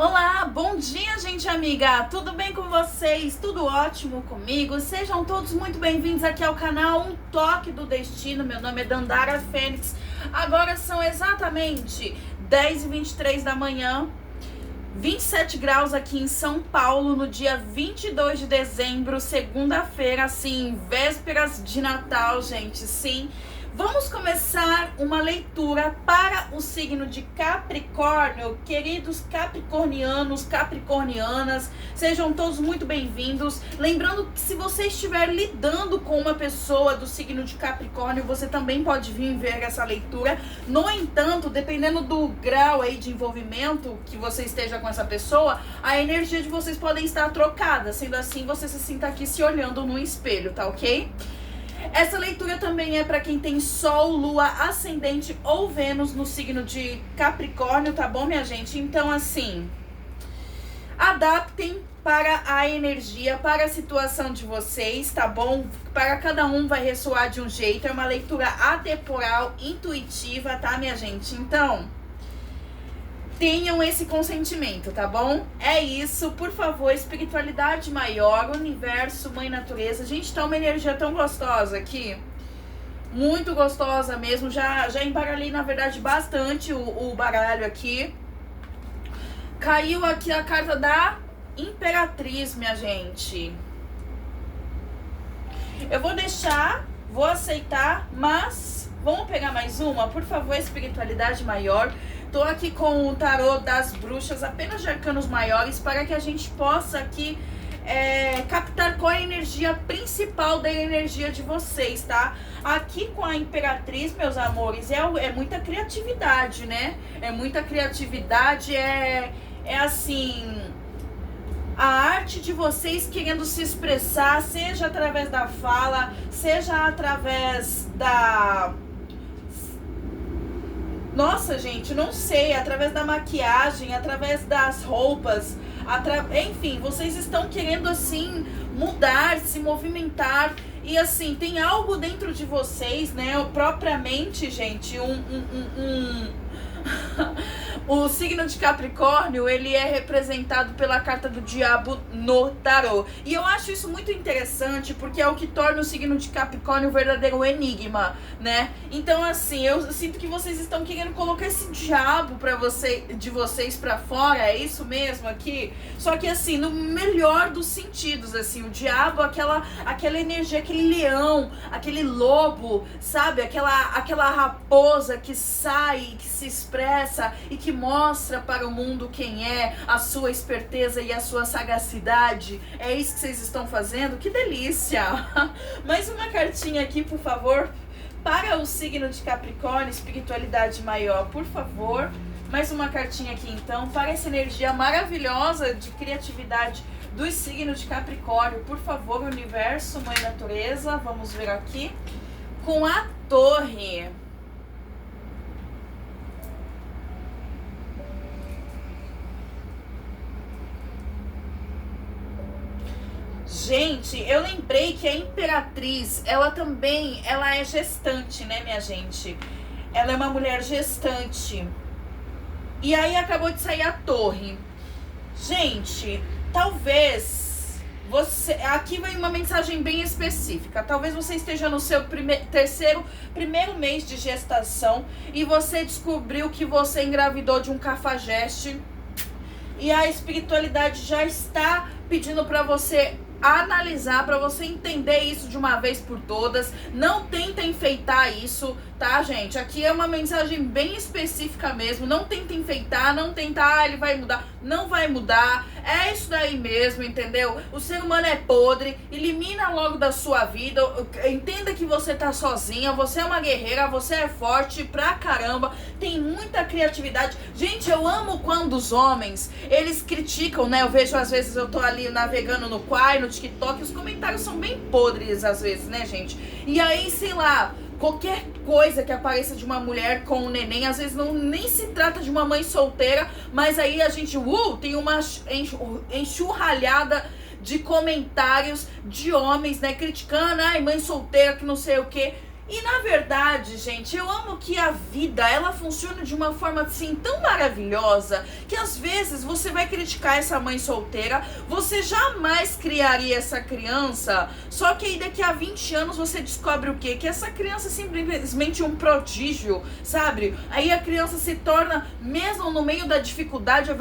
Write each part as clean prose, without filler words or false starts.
Olá, bom dia, gente amiga! Tudo bem com vocês? Tudo ótimo comigo? Sejam todos muito bem-vindos aqui ao canal Um Toque do Destino. Meu nome é Dandara Fênix. Agora são exatamente 10h23 da manhã, 27 graus aqui em São Paulo, no dia 22 de dezembro, segunda-feira, assim, vésperas de Natal, gente, sim. Vamos começar uma leitura para o signo de Capricórnio. Queridos capricornianos, capricornianas, sejam todos muito bem-vindos. Lembrando que se você estiver lidando com uma pessoa do signo de Capricórnio, você também pode vir ver essa leitura. No entanto, dependendo do grau aí de envolvimento que você esteja com essa pessoa, a energia de vocês podem estar trocada. Sendo assim, você se sinta aqui se olhando no espelho, tá ok? Essa leitura também é para quem tem Sol, Lua, Ascendente ou Vênus no signo de Capricórnio, tá bom, minha gente? Então, assim, adaptem para a energia, para a situação de vocês, tá bom? Para cada um vai ressoar de um jeito, é uma leitura atemporal, intuitiva, tá, minha gente? Então, tenham esse consentimento, tá bom? É isso, por favor, espiritualidade maior, universo, mãe natureza. Gente, tá uma energia tão gostosa aqui, muito gostosa mesmo. Já embaralhei, na verdade, bastante o baralho aqui. Caiu aqui a carta da Imperatriz, minha gente. Eu vou deixar, vou aceitar, mas vamos pegar mais uma? Por favor, espiritualidade maior. Tô aqui com o tarô das bruxas, apenas de arcanos maiores, para que a gente possa aqui captar qual é a energia principal da energia de vocês, tá? Aqui com a Imperatriz, meus amores, é muita criatividade, né? É muita criatividade, é assim, a arte de vocês querendo se expressar, seja através da fala, seja através da... Nossa, gente, não sei, através da maquiagem, através das roupas, enfim, vocês estão querendo, assim, mudar, se movimentar, e assim, tem algo dentro de vocês, né, propriamente, gente, o signo de Capricórnio, ele é representado pela carta do diabo no tarô. E eu acho isso muito interessante, porque é o que torna o signo de Capricórnio um verdadeiro enigma, né? Então, assim, eu sinto que vocês estão querendo colocar esse diabo de vocês pra fora, é isso mesmo aqui? Só que, assim, no melhor dos sentidos, assim, o diabo, aquela energia, aquele leão, aquele lobo, sabe? Aquela raposa que sai, que se expressa e que mostra para o mundo quem é, a sua esperteza e a sua sagacidade. É isso que vocês estão fazendo? Que delícia! Mais uma cartinha aqui, por favor, para o signo de Capricórnio, espiritualidade maior, por favor. Mais uma cartinha aqui, então, para essa energia maravilhosa de criatividade do signo de Capricórnio, por favor, universo, mãe natureza. Vamos ver aqui com a Torre. Gente, eu lembrei que a Imperatriz, ela é gestante, né, minha gente? Ela é uma mulher gestante. E aí acabou de sair a Torre. Gente, talvez você... Aqui vem uma mensagem bem específica. Talvez você esteja no seu primeiro mês de gestação e você descobriu que você engravidou de um cafajeste. E a espiritualidade já está pedindo para você analisar, para você entender isso de uma vez por todas. Não tenta enfeitar isso, tá, gente? Aqui é uma mensagem bem específica mesmo. Não tenta enfeitar, não tenta, ele vai mudar. Não vai mudar. É isso daí mesmo, entendeu? O ser humano é podre. Elimina logo da sua vida. Entenda que você tá sozinha. Você é uma guerreira. Você é forte pra caramba. Tem muita criatividade. Gente, eu amo quando os homens, eles criticam, né? Eu vejo, às vezes, eu tô ali navegando no Quai, no TikTok. Os comentários são bem podres, às vezes, né, gente? E aí, sei lá, qualquer coisa que apareça de uma mulher com um neném, às vezes nem se trata de uma mãe solteira, mas aí a gente tem uma enxurralhada de comentários de homens, né, criticando, ai, mãe solteira, que não sei o quê. E na verdade, gente, eu amo que a vida, ela funciona de uma forma assim tão maravilhosa, que às vezes você vai criticar essa mãe solteira, você jamais criaria essa criança, só que aí daqui a 20 anos você descobre o quê? Que essa criança é simplesmente um prodígio, sabe? Aí a criança se torna, mesmo no meio da dificuldade,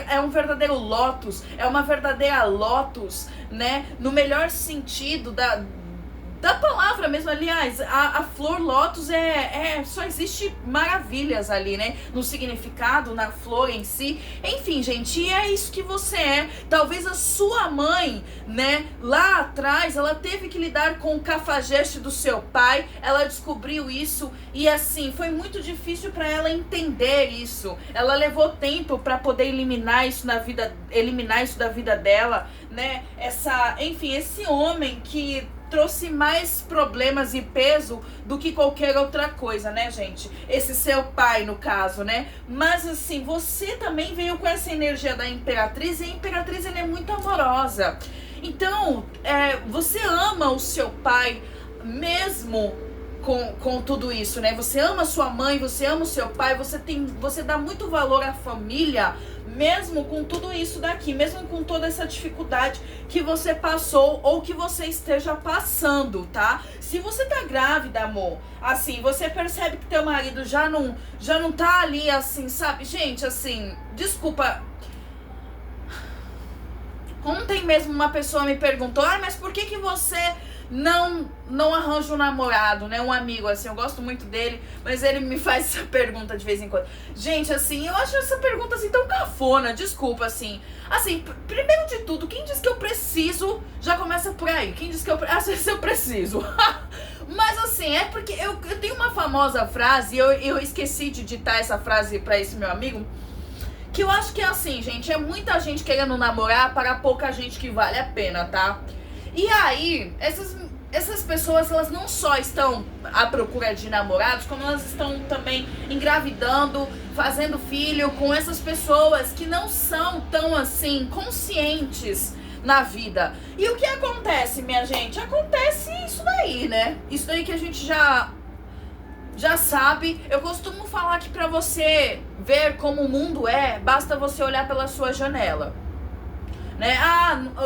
é um verdadeiro Lotus, é uma verdadeira Lotus, né? No melhor sentido da palavra mesmo. Aliás, a flor lótus só existe maravilhas ali, né? No significado, na flor em si. Enfim, gente, e é isso que você é. Talvez a sua mãe, né, lá atrás, ela teve que lidar com o cafajeste do seu pai, ela descobriu isso e assim, foi muito difícil para ela entender isso. Ela levou tempo para poder eliminar isso da vida dela, né? Enfim, esse homem que trouxe mais problemas e peso do que qualquer outra coisa, né, gente? Esse seu pai, no caso, né? Mas, assim, você também veio com essa energia da Imperatriz, e a Imperatriz, ela é muito amorosa. Então, você ama o seu pai, mesmo com tudo isso, né? Você ama sua mãe, você ama o seu pai, você dá muito valor à família, mesmo com tudo isso daqui, mesmo com toda essa dificuldade que você passou ou que você esteja passando, tá? Se você tá grávida, amor, assim, você percebe que teu marido já não tá ali, assim, sabe? Gente, assim, desculpa. Ontem mesmo uma pessoa me perguntou, mas por que você não arranja um namorado, né? Um amigo, assim, eu gosto muito dele, mas ele me faz essa pergunta de vez em quando. Gente, assim, eu acho essa pergunta, assim, tão cafona, desculpa, assim. Assim, primeiro de tudo, quem diz que eu preciso, já começa por aí. Quem diz que às vezes eu preciso. Mas, assim, é porque eu tenho uma famosa frase, eu esqueci de ditar essa frase pra esse meu amigo, que eu acho que é assim, gente, é muita gente querendo namorar para pouca gente que vale a pena, tá? E aí, essas pessoas, elas não só estão à procura de namorados, como elas estão também engravidando, fazendo filho com essas pessoas que não são tão, assim, conscientes na vida. E o que acontece, minha gente? Acontece isso daí, né? Isso daí que a gente já sabe. Eu costumo falar que pra você ver como o mundo basta você olhar pela sua janela, né?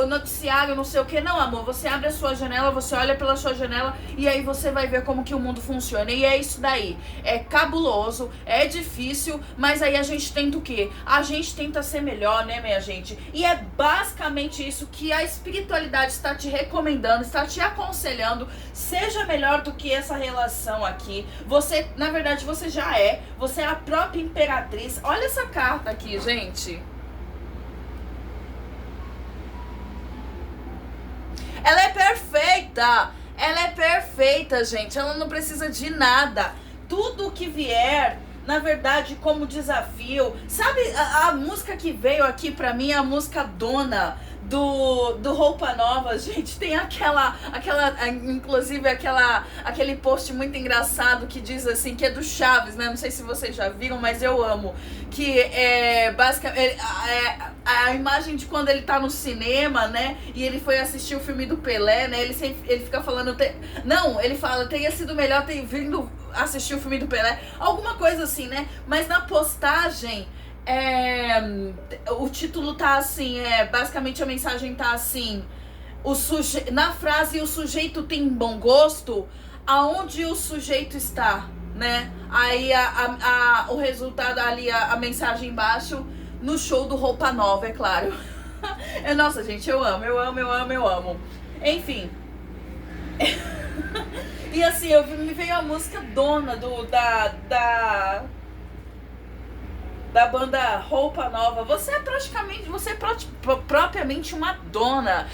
O noticiário, não sei o que. Não, amor, você abre a sua janela, você olha pela sua janela e aí você vai ver como que o mundo funciona. E é isso daí. É cabuloso, é difícil, mas aí a gente tenta o quê? A gente tenta ser melhor, né, minha gente? E é basicamente isso que a espiritualidade está te recomendando, está te aconselhando. Seja melhor do que essa relação aqui. Você, na verdade, você já é. Você é a própria Imperatriz. Olha essa carta aqui, gente. Ela é perfeita, gente, ela não precisa de nada. Tudo que vier, na verdade, como desafio, sabe, a música que veio aqui pra mim é a música Dona, do Roupa Nova, gente, tem inclusive aquele post muito engraçado que diz assim, que é do Chaves, né, não sei se vocês já viram, mas eu amo, que é basicamente a imagem de quando ele tá no cinema, né, e ele foi assistir o filme do Pelé, né, ele fica falando, ele fala, teria sido melhor ter vindo assistir o filme do Pelé, alguma coisa assim, né, mas na postagem, o título tá assim, basicamente a mensagem tá assim, na frase o sujeito tem bom gosto, aonde o sujeito está, né? Aí o resultado ali, a mensagem embaixo, no show do Roupa Nova, é claro. Nossa, gente, eu amo. Enfim. E assim, me veio a música Dona da banda Roupa Nova. Você é propriamente uma dona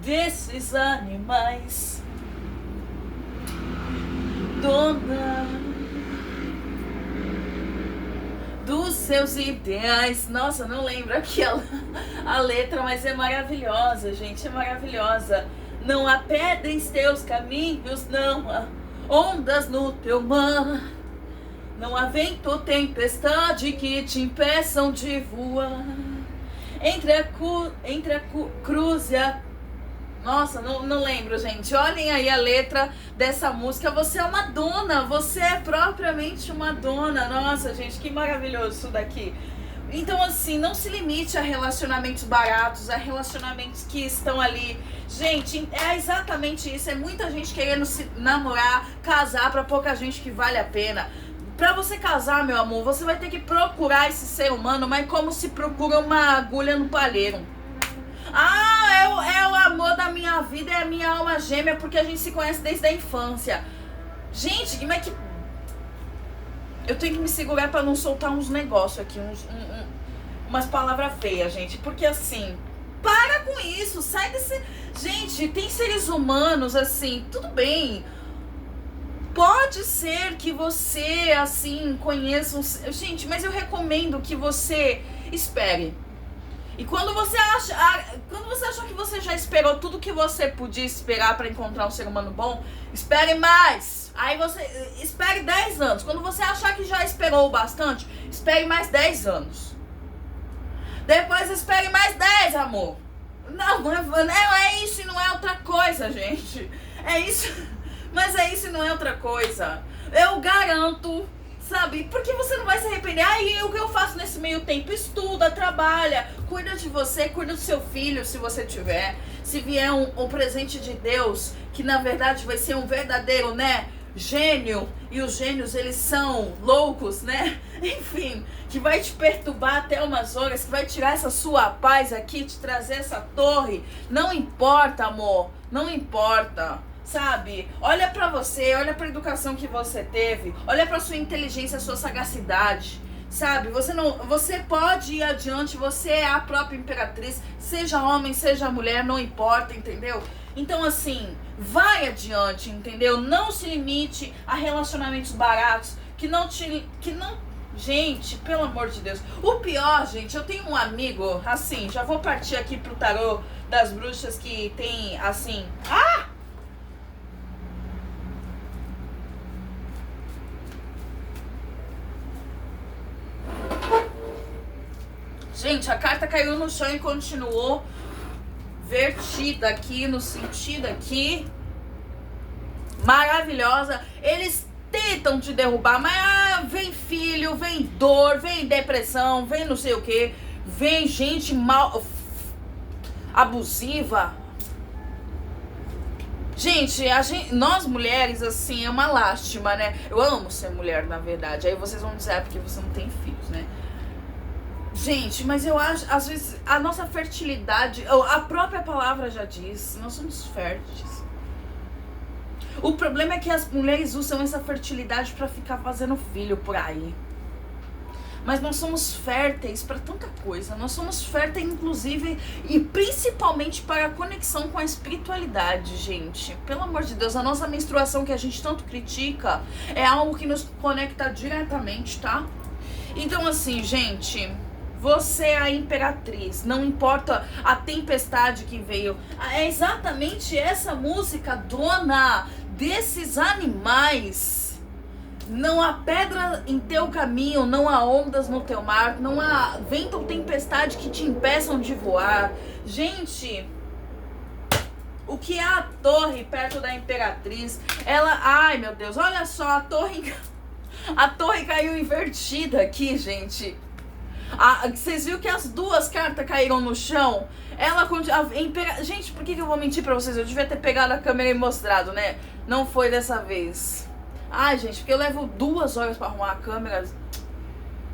desses animais, dona dos seus ideais. Nossa, não lembro aqui a letra, mas é maravilhosa, gente, é maravilhosa. Não há pedras em teus caminhos, não há ondas no teu mar, não há vento ou tempestade que te impeçam de voar. Entre a cruz e a Nossa, não lembro, gente. Olhem aí a letra dessa música. Você é uma dona, você é propriamente uma dona. Nossa, gente, que maravilhoso isso daqui. Então, assim, não se limite a relacionamentos baratos, a relacionamentos que estão ali. Gente, é exatamente isso. É muita gente querendo se namorar, casar, pra pouca gente que vale a pena. Pra você casar, meu amor, você vai ter que procurar esse ser humano, mas como se procura uma agulha no palheiro. Ah, é o amor da minha vida, é a minha alma gêmea, porque a gente se conhece desde a infância. Gente, como é que... Eu tenho que me segurar pra não soltar uns negócios aqui, umas palavras feias, gente. Porque assim, para com isso, sai desse... Gente, tem seres humanos, assim, tudo bem. Pode ser que você, assim, conheça... Gente, mas eu recomendo que você espere. E quando você achou que você já esperou tudo que você podia esperar pra encontrar um ser humano bom, espere mais. Aí você espere 10 anos. Quando você achar que já esperou bastante, espere mais 10 anos. Depois espere mais 10, amor. Não é isso e não é outra coisa, gente. É isso, mas é isso e não é outra coisa. Eu garanto, sabe? Porque você não vai se arrepender. Aí o que eu faço nesse meio tempo? Estuda, trabalha, cuida de você, cuida do seu filho, se você tiver. Se vier um presente de Deus, que na verdade vai ser um verdadeiro, né, gênio. E os gênios, eles são loucos, né? Enfim, que vai te perturbar até umas horas, que vai tirar essa sua paz aqui, te trazer essa torre. Não importa, amor, não importa. Sabe, olha pra você, olha pra educação que você teve, olha pra sua inteligência, sua sagacidade, sabe, você pode ir adiante, você é a própria imperatriz, seja homem, seja mulher, não importa, entendeu? Então assim, vai adiante, entendeu? Não se limite a relacionamentos baratos, gente, pelo amor de Deus. O pior, gente, eu tenho um amigo, assim, já vou partir aqui pro tarô das bruxas que tem, assim, gente, a carta caiu no chão e continuou vertida aqui, no sentido aqui. Maravilhosa. Eles tentam te derrubar, mas vem filho, vem dor, vem depressão, vem não sei o que. Vem gente mal... abusiva. Gente, nós mulheres, assim, é uma lástima, né? Eu amo ser mulher, na verdade. Aí vocês vão dizer, porque você não tem filhos, né? Gente, mas eu acho, às vezes, a nossa fertilidade, a própria palavra já diz, nós somos férteis. O problema é que as mulheres usam essa fertilidade pra ficar fazendo filho por aí. Mas nós somos férteis para tanta coisa. Nós somos férteis, inclusive, e principalmente para a conexão com a espiritualidade, gente. Pelo amor de Deus, a nossa menstruação que a gente tanto critica é algo que nos conecta diretamente, tá? Então, assim, gente... Você é a imperatriz, não importa a tempestade que veio. É exatamente essa música, dona desses animais. Não há pedra em teu caminho, não há ondas no teu mar, não há vento ou tempestade que te impeçam de voar. Gente, o que é a torre perto da imperatriz? Ela, ai meu Deus, olha só, a torre caiu invertida aqui, gente. Vocês viram que as duas cartas caíram no chão? Gente, por que eu vou mentir pra vocês? Eu devia ter pegado a câmera e mostrado, né? Não foi dessa vez. Ai, gente, porque eu levo 2 horas pra arrumar a câmera.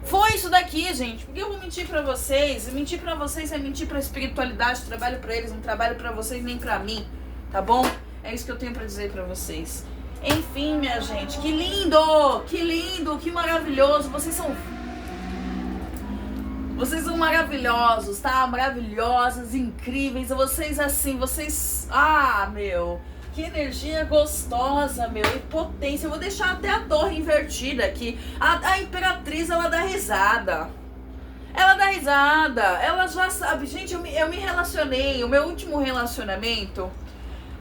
Foi isso daqui, gente. Por que eu vou mentir pra vocês? E mentir pra vocês é mentir pra espiritualidade. Trabalho pra eles, não trabalho pra vocês nem pra mim. Tá bom? É isso que eu tenho pra dizer pra vocês. Enfim, minha gente, que lindo! Que lindo, que maravilhoso. Vocês são maravilhosos, tá? Maravilhosas, incríveis. Vocês assim, meu, que energia gostosa, meu, e potência. Eu vou deixar até a torre invertida aqui. A imperatriz, ela dá risada. Ela já sabe. Gente, eu me relacionei. O meu último relacionamento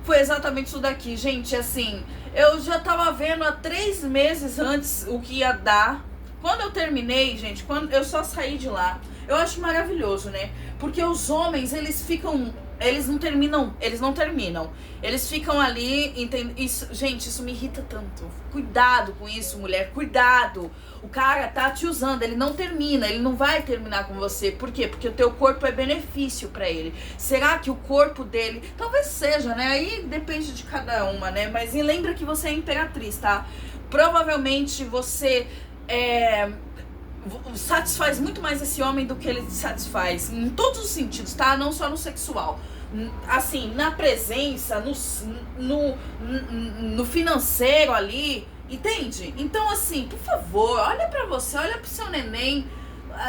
foi exatamente isso daqui, gente. Assim, eu já tava vendo há 3 meses antes o que ia dar. Quando eu terminei, gente, quando eu só saí de lá, eu acho maravilhoso, né? Porque os homens, eles ficam Eles não terminam, eles não terminam. Eles ficam ali, isso, gente, isso me irrita tanto. Cuidado com isso, mulher, cuidado. O cara tá te usando, ele não termina, ele não vai terminar com você. Por quê? Porque o teu corpo é benefício pra ele. Será que o corpo dele, talvez seja, né? Aí depende de cada uma, né? Mas lembra que você é imperatriz, tá? Provavelmente você satisfaz muito mais esse homem do que ele satisfaz, em todos os sentidos, tá? Não só no sexual. Assim, na presença, no financeiro ali, entende? Então, assim, por favor, olha pra você, olha pro seu neném.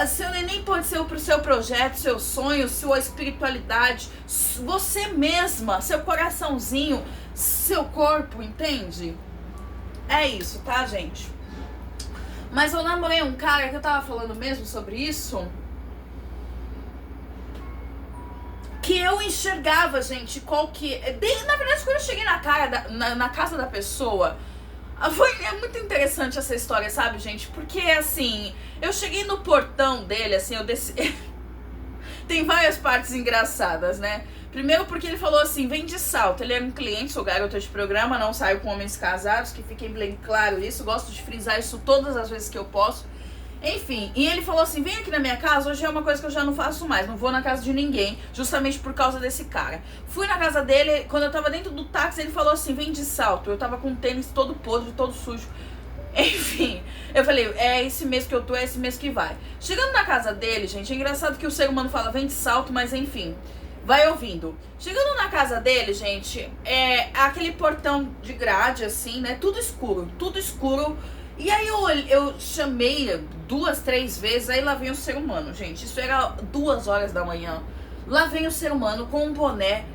Seu neném pode ser pro seu projeto, seu sonho, sua espiritualidade, você mesma, seu coraçãozinho, seu corpo, entende? É isso, tá, gente? Mas eu namorei um cara que eu tava falando mesmo sobre isso, que eu enxergava, gente, na verdade, quando eu cheguei na casa da pessoa, é muito interessante essa história, sabe, gente? Porque, assim, eu cheguei no portão dele, assim, eu desci... Tem várias partes engraçadas, né? Primeiro porque ele falou assim, vem de salto. Ele era um cliente, sou garota de programa, não saio com homens casados, que fiquem bem claro isso. Gosto de frisar isso todas as vezes que eu posso. Enfim, e ele falou assim, vem aqui na minha casa, hoje é uma coisa que eu já não faço mais, não vou na casa de ninguém, justamente por causa desse cara. Fui na casa dele, quando eu tava dentro do táxi, ele falou assim, vem de salto. Eu tava com o tênis todo podre, todo sujo. Enfim, eu falei, é esse mês que eu tô, é esse mês que vai. Chegando na casa dele, gente, é engraçado que o ser humano fala, vem de salto, mas enfim, vai ouvindo. Chegando na casa dele, gente, é aquele portão de grade, assim, né, tudo escuro. E aí eu chamei 2, 3 vezes, aí lá vem o ser humano, gente, isso era 2 horas da manhã. Lá vem o ser humano com um boné,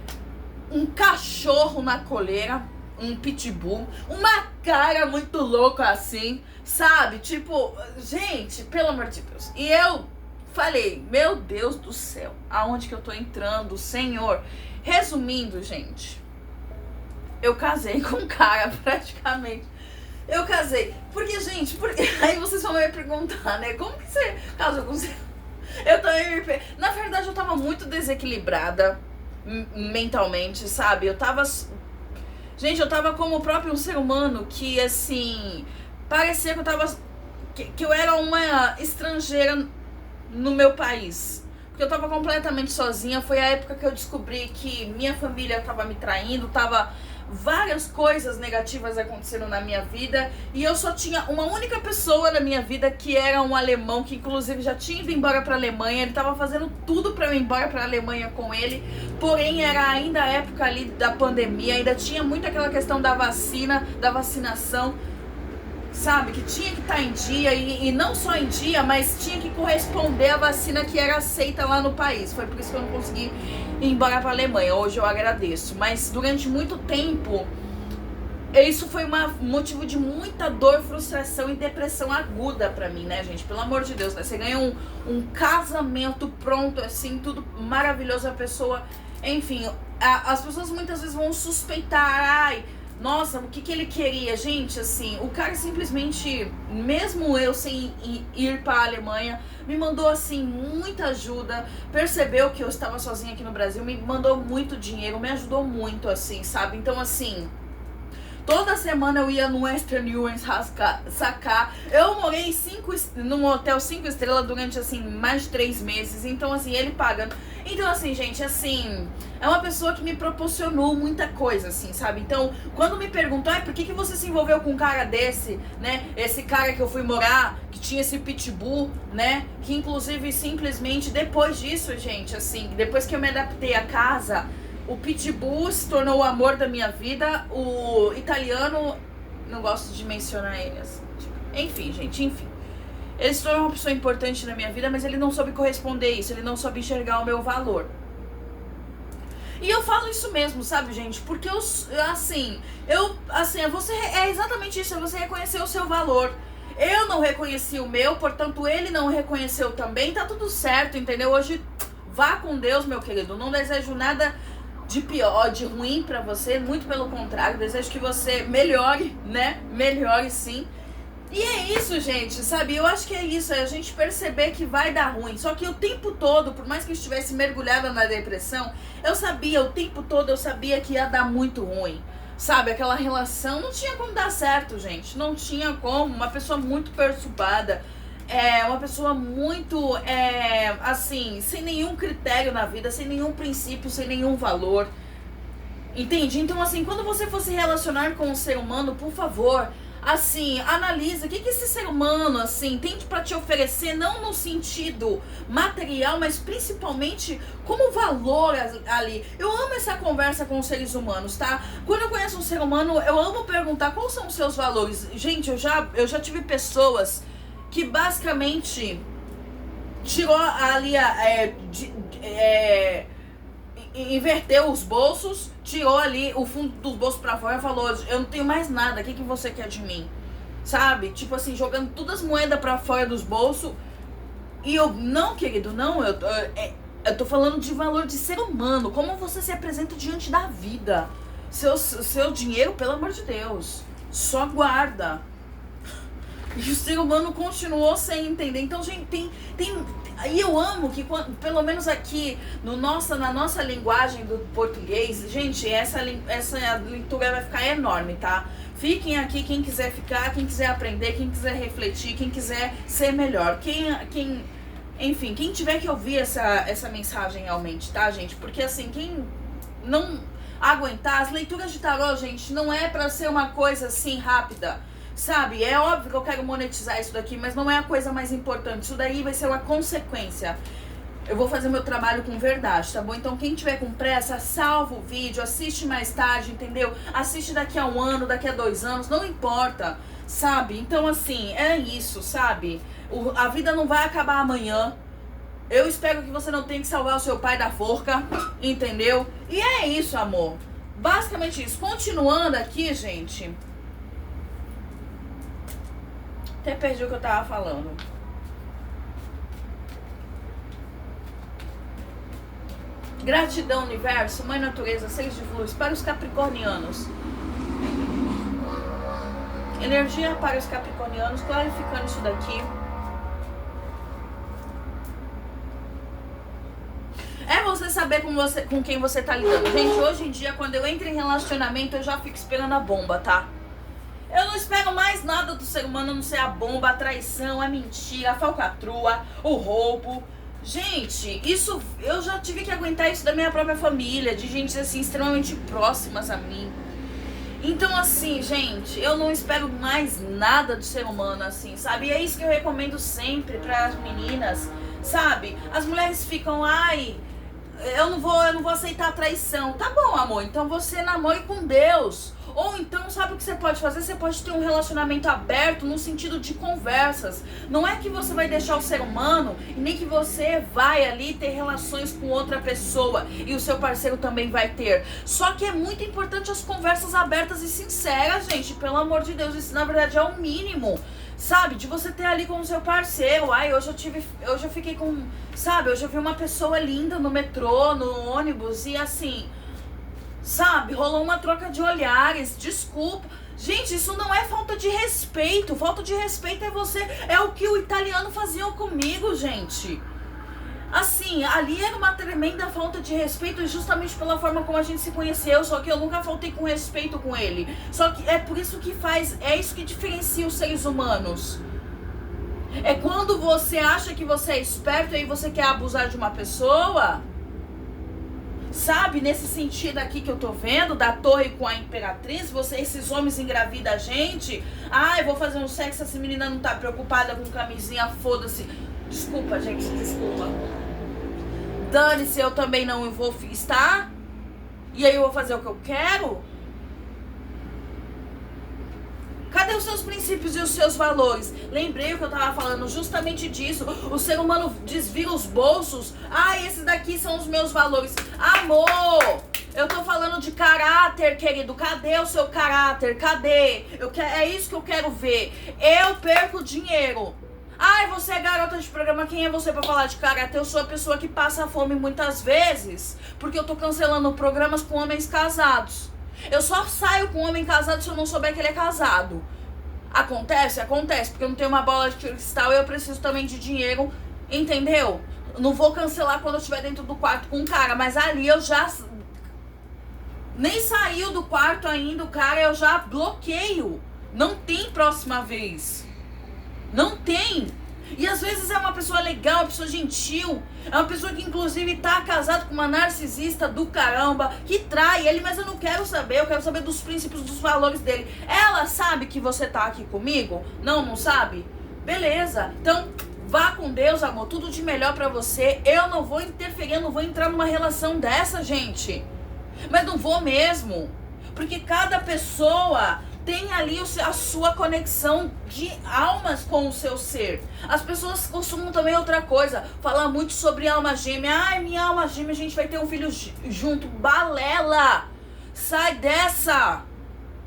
um cachorro na coleira, um pitbull, uma cara muito louca assim, sabe? Tipo, gente, pelo amor de Deus. E eu falei, meu Deus do céu, aonde que eu tô entrando, Senhor? Resumindo, gente, eu casei com um cara praticamente. Eu casei. Porque, gente, aí vocês vão me perguntar, né? Como que você casou com você? Eu também Na verdade, eu tava muito desequilibrada mentalmente, sabe? Gente, eu tava como o próprio um ser humano que, assim, parecia que eu tava... Que eu era uma estrangeira no meu país. Porque eu tava completamente sozinha. Foi a época que eu descobri que minha família tava me traindo, tava várias coisas negativas acontecendo na minha vida. E eu só tinha uma única pessoa na minha vida, que era um alemão, que inclusive já tinha ido embora pra Alemanha. Ele tava fazendo tudo pra eu ir embora pra Alemanha com ele. Porém, era ainda a época ali da pandemia, ainda tinha muito aquela questão da vacina, da vacinação, sabe, que tinha que estar em dia, e não só em dia, mas tinha que corresponder à vacina que era aceita lá no país. Foi por isso que eu não consegui ir embora para a Alemanha. Hoje eu agradeço, mas durante muito tempo isso foi um motivo de muita dor, frustração e depressão aguda pra mim, né, gente? Pelo amor de Deus, né? Você ganha um casamento pronto, assim, tudo maravilhoso, a pessoa... Enfim, as pessoas muitas vezes vão suspeitar, ai... Nossa, o que ele queria? Gente, assim, o cara simplesmente, mesmo eu sem ir pra Alemanha, me mandou, assim, muita ajuda, percebeu que eu estava sozinha aqui no Brasil, me mandou muito dinheiro, me ajudou muito, assim, sabe? Então, assim, toda semana eu ia no Western Union sacar. Eu morei num hotel 5 estrelas durante, assim, mais de 3 meses. Então, assim, ele pagando. Então, assim, gente, assim, é uma pessoa que me proporcionou muita coisa, assim, sabe? Então, quando me perguntam, por que você se envolveu com um cara desse, né? Esse cara que eu fui morar, que tinha esse pitbull, né? Que, inclusive, simplesmente, depois disso, gente, assim, depois que eu me adaptei à casa... O pitbull se tornou o amor da minha vida. O italiano, não gosto de mencionar ele assim. Enfim, gente, enfim. Ele se tornou uma pessoa importante na minha vida, mas ele não soube corresponder isso. Ele não soube enxergar o meu valor. E eu falo isso mesmo, sabe, gente? Porque você é exatamente isso, é você reconhecer o seu valor. Eu não reconheci o meu, portanto ele não reconheceu também. Tá tudo certo, entendeu? Hoje, vá com Deus, meu querido. Não desejo nada de pior, de ruim pra você, muito pelo contrário, desejo que você melhore, né? Melhore sim. E é isso, gente, sabe? Eu acho que é isso, é a gente perceber que vai dar ruim. Só que o tempo todo, por mais que eu estivesse mergulhada na depressão, eu sabia, o tempo todo eu sabia que ia dar muito ruim. Sabe, aquela relação não tinha como dar certo, gente. Não tinha como. Uma pessoa muito perturbada, uma pessoa muito, assim, sem nenhum critério na vida, sem nenhum princípio, sem nenhum valor. Entende? Então, assim, quando você for se relacionar com um ser humano, por favor, assim, analisa o que esse ser humano, assim, tem pra te oferecer, não no sentido material, mas principalmente como valor ali. Eu amo essa conversa com os seres humanos, tá? Quando eu conheço um ser humano, eu amo perguntar quais são os seus valores. Gente, eu já tive pessoas que basicamente tirou ali inverteu os bolsos, tirou ali o fundo dos bolsos pra fora e falou: eu não tenho mais nada, o que você quer de mim? Sabe? Tipo assim, jogando todas as moedas pra fora dos bolsos. E eu, não, querido, não, eu tô falando de valor de ser humano, como você se apresenta diante da vida. Seu dinheiro, pelo amor de Deus, só guarda. E o ser humano continuou sem entender. Então, gente, e eu amo que, pelo menos aqui na nossa linguagem do português, gente, essa leitura vai ficar enorme, tá? Fiquem aqui, quem quiser ficar, quem quiser aprender, quem quiser refletir, quem quiser ser melhor. Enfim, quem tiver que ouvir essa mensagem realmente, tá, gente? Porque assim, quem não aguentar, as leituras de tarô, gente, não é pra ser uma coisa assim rápida. Sabe, é óbvio que eu quero monetizar isso daqui, mas não é a coisa mais importante. Isso daí vai ser uma consequência. Eu vou fazer meu trabalho com verdade, tá bom? Então quem tiver com pressa, salva o vídeo, assiste mais tarde, entendeu? Assiste daqui a 1 ano, daqui a 2 anos, não importa, sabe? Então assim, é isso, sabe? A vida não vai acabar amanhã. Eu espero que você não tenha que salvar o seu pai da forca, entendeu? E é isso, amor. Basicamente isso. Continuando aqui, gente... Até perdi o que eu tava falando. Gratidão, universo, mãe natureza, seres de luz, para os capricornianos. Energia para os capricornianos, clarificando isso daqui. É você saber com quem você tá lidando. Gente, hoje em dia, quando eu entro em relacionamento, eu já fico esperando a bomba, tá? Eu não espero mais nada do ser humano, a não ser a bomba, a traição, a mentira, a falcatrua, o roubo. Gente, isso, eu já tive que aguentar isso da minha própria família, de gente assim, extremamente próximas a mim. Então assim, gente, eu não espero mais nada do ser humano, assim, sabe? E é isso que eu recomendo sempre para as meninas, sabe? As mulheres ficam, ai, eu não vou aceitar a traição. Tá bom, amor, então você namore com Deus. Ou então, sabe o que você pode fazer? Você pode ter um relacionamento aberto no sentido de conversas. Não é que você vai deixar o ser humano e nem que você vai ali ter relações com outra pessoa e o seu parceiro também vai ter. Só que é muito importante as conversas abertas e sinceras, gente. Pelo amor de Deus, isso na verdade é o mínimo. Sabe, de você ter ali com o seu parceiro. Ai, hoje eu fiquei com... Sabe, hoje eu vi uma pessoa linda no metrô, no ônibus e assim... Sabe, rolou uma troca de olhares, desculpa. Gente, isso não é falta de respeito. Falta de respeito é o que o italiano fazia comigo, gente. Assim, ali era uma tremenda falta de respeito justamente pela forma como a gente se conheceu, só que eu nunca faltei com respeito com ele. Só que é por isso que é isso que diferencia os seres humanos. É quando você acha que você é esperto e aí você quer abusar de uma pessoa... Sabe, nesse sentido aqui que eu tô vendo, da torre com a imperatriz, esses homens engravidam a gente. Ai, vou fazer um sexo, essa menina não tá preocupada com camisinha, foda-se. Desculpa, gente, desculpa. Dane-se, eu também não vou estar. E aí eu vou fazer o que eu quero? Cadê os seus princípios e os seus valores? Lembrei o que eu tava falando justamente disso. O ser humano desvira os bolsos. Ah, esses daqui são os meus valores. Amor, eu tô falando de caráter, querido. Cadê o seu caráter? Cadê? É isso que eu quero ver. Eu perco dinheiro. Ai, você é garota de programa, quem é você pra falar de caráter? Eu sou a pessoa que passa fome muitas vezes, porque eu tô cancelando programas com homens casados. Eu só saio com um homem casado se eu não souber que ele é casado. Acontece? Acontece, porque eu não tenho uma bola de cristal e eu preciso também de dinheiro, entendeu? Não vou cancelar quando eu estiver dentro do quarto com o cara, mas ali eu já... Nem saiu do quarto ainda o cara, eu já bloqueio. Não tem próxima vez. Não tem. E às vezes é uma pessoa legal, uma pessoa gentil, é uma pessoa que inclusive tá casado com uma narcisista do caramba, que trai ele, mas eu não quero saber, eu quero saber dos princípios, dos valores dele. Ela sabe que você tá aqui comigo? Não, não sabe? Beleza, então vá com Deus, amor, tudo de melhor pra você. Eu não vou interferir, eu não vou entrar numa relação dessa, gente. Mas não vou mesmo, porque cada pessoa tem ali a sua conexão de almas com o seu ser. As pessoas costumam também outra coisa, falar muito sobre alma gêmea. Ai, minha alma gêmea, a gente vai ter um filho junto. Balela! Sai dessa!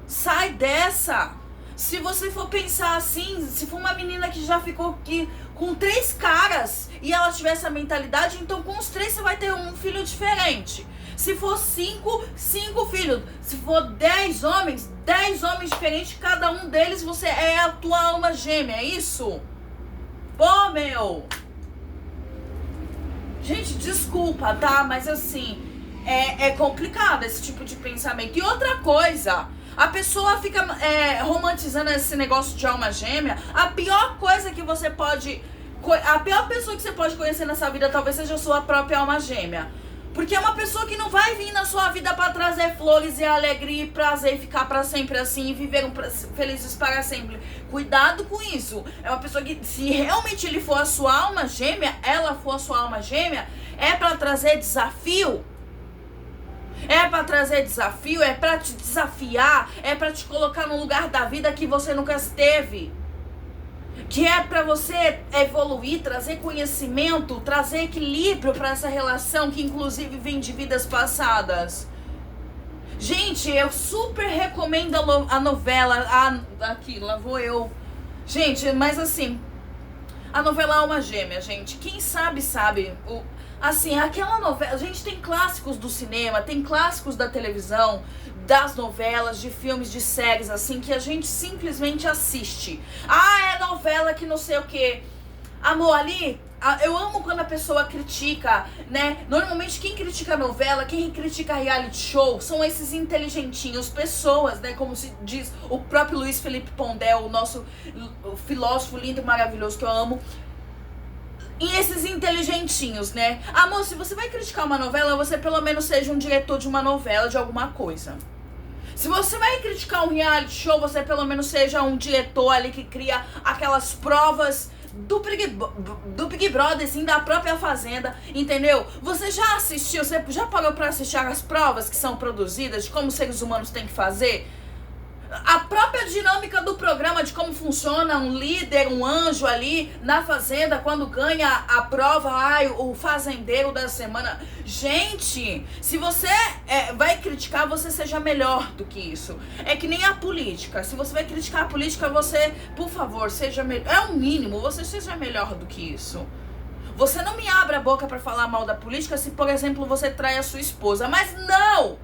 Sai dessa! Se você for pensar assim, se for uma menina que já ficou aqui com 3 caras e ela tiver essa mentalidade, então com os 3 você vai ter um filho diferente. Se for 5 filhos. Se for 10 homens diferentes, cada um deles você é a tua alma gêmea, é isso? Pô, meu! Gente, desculpa, tá? Mas assim, é complicado esse tipo de pensamento. E outra coisa, a pessoa fica romantizando esse negócio de alma gêmea. A pior pessoa que você pode conhecer nessa vida talvez seja a sua própria alma gêmea. Porque é uma pessoa que não vai vir na sua vida para trazer flores e alegria e prazer e ficar para sempre assim e viver felizes para sempre. Cuidado com isso. É uma pessoa que, se realmente ele for a sua alma gêmea, ela for a sua alma gêmea, é para trazer desafio. É para trazer desafio, é para te desafiar, é para te colocar num lugar da vida que você nunca esteve. Que é para você evoluir, trazer conhecimento, trazer equilíbrio para essa relação que inclusive vem de vidas passadas. Gente, eu super recomendo a novela. Aqui, lá vou eu. Gente, mas assim, a novela Alma Gêmea, gente. Quem sabe. Assim, aquela novela... Gente, tem clássicos do cinema, tem clássicos da televisão, das novelas, de filmes, de séries, assim, que a gente simplesmente assiste. Ah, é novela que não sei o quê. Amor, ali, eu amo quando a pessoa critica, né? Normalmente quem critica novela, quem critica reality show, são esses inteligentinhos, pessoas, né? Como se diz o próprio Luiz Felipe Pondé, o nosso filósofo lindo e maravilhoso que eu amo. E esses inteligentinhos, né? Amor, se você vai criticar uma novela, você pelo menos seja um diretor de uma novela, de alguma coisa. Se você vai criticar um reality show, você pelo menos seja um diretor ali que cria aquelas provas do Big Brother, assim, da própria Fazenda, entendeu? Você já assistiu, você já parou pra assistir as provas que são produzidas, de como os seres humanos têm que fazer? A própria dinâmica do programa, de como funciona um líder, um anjo ali na fazenda, quando ganha a prova, o fazendeiro da semana. Gente, se você vai criticar, você seja melhor do que isso. É que nem a política. Se você vai criticar a política, você, por favor, seja melhor. É o mínimo, você seja melhor do que isso. Você não me abra a boca pra falar mal da política se, por exemplo, você trai a sua esposa. Mas não!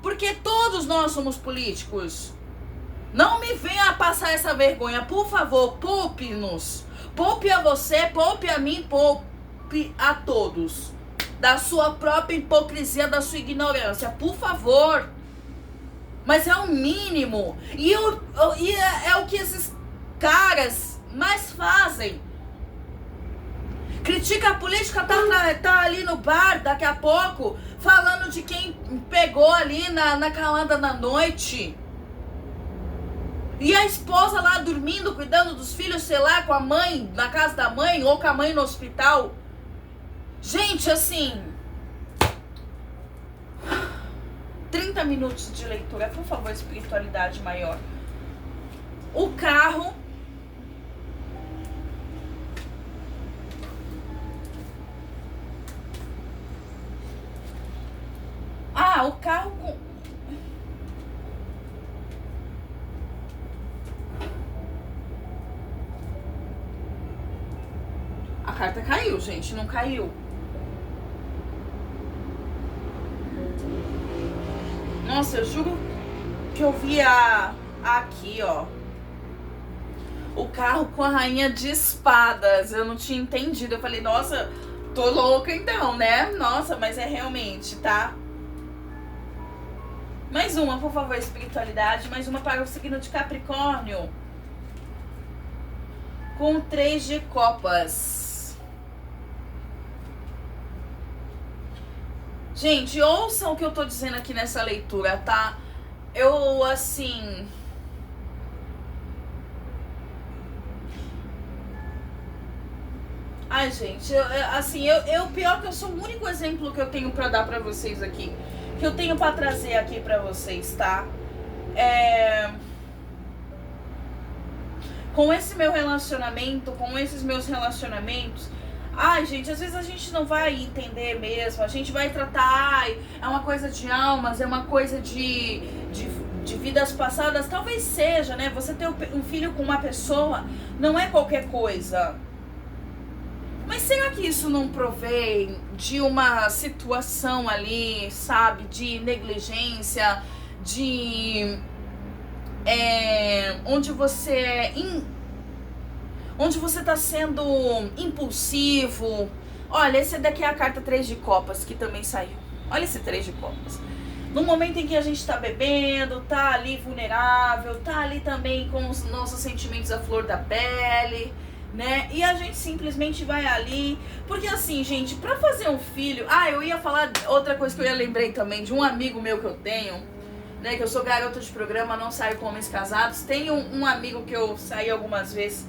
Porque todos nós somos políticos. Não me venha passar essa vergonha, por favor, poupe-nos. Poupe a você, poupe a mim, poupe a todos. Da sua própria hipocrisia, da sua ignorância, por favor. Mas é o mínimo. E é o que esses caras mais fazem. Critica a política, tá ali no bar, daqui a pouco, falando de quem pegou ali na calada da noite. E a esposa lá dormindo, cuidando dos filhos, sei lá, com a mãe, na casa da mãe, ou com a mãe no hospital. Gente, assim... 30 minutos de leitura, por favor, espiritualidade maior. O carro... o carro com... A carta caiu, gente, não caiu. Nossa, eu juro que eu vi aqui, ó. o carro com a rainha de espadas. Eu não tinha entendido. Eu falei, nossa, tô louca então, né? Nossa, mas é realmente, tá? Mais uma, por favor, espiritualidade. Mais uma para o signo de Capricórnio. Com 3 de copas. Gente, ouçam o que eu tô dizendo aqui nessa leitura, tá? Eu, assim... Ai, gente, pior que eu sou o único exemplo que eu tenho pra dar pra vocês aqui. Que eu tenho pra trazer aqui pra vocês, tá? Com esse meu relacionamento, com esses meus relacionamentos... Ai, gente, às vezes a gente não vai entender mesmo. A gente vai tratar, é uma coisa de almas, é uma coisa de vidas passadas. Talvez seja, né? Você ter um filho com uma pessoa não é qualquer coisa. Mas será que isso não provém de uma situação ali, sabe? De negligência, de... onde você tá sendo impulsivo. Olha, esse daqui é a carta 3 de copas, que também saiu. Olha esse 3 de copas. No momento em que a gente tá bebendo, tá ali vulnerável, tá ali também com os nossos sentimentos à flor da pele, né? E a gente simplesmente vai ali. Porque assim, gente, pra fazer um filho... Ah, eu ia falar outra coisa que eu lembrei também, de um amigo meu que eu tenho, né? Que eu sou garota de programa, não saio com homens casados. Tem um amigo que eu saí algumas vezes.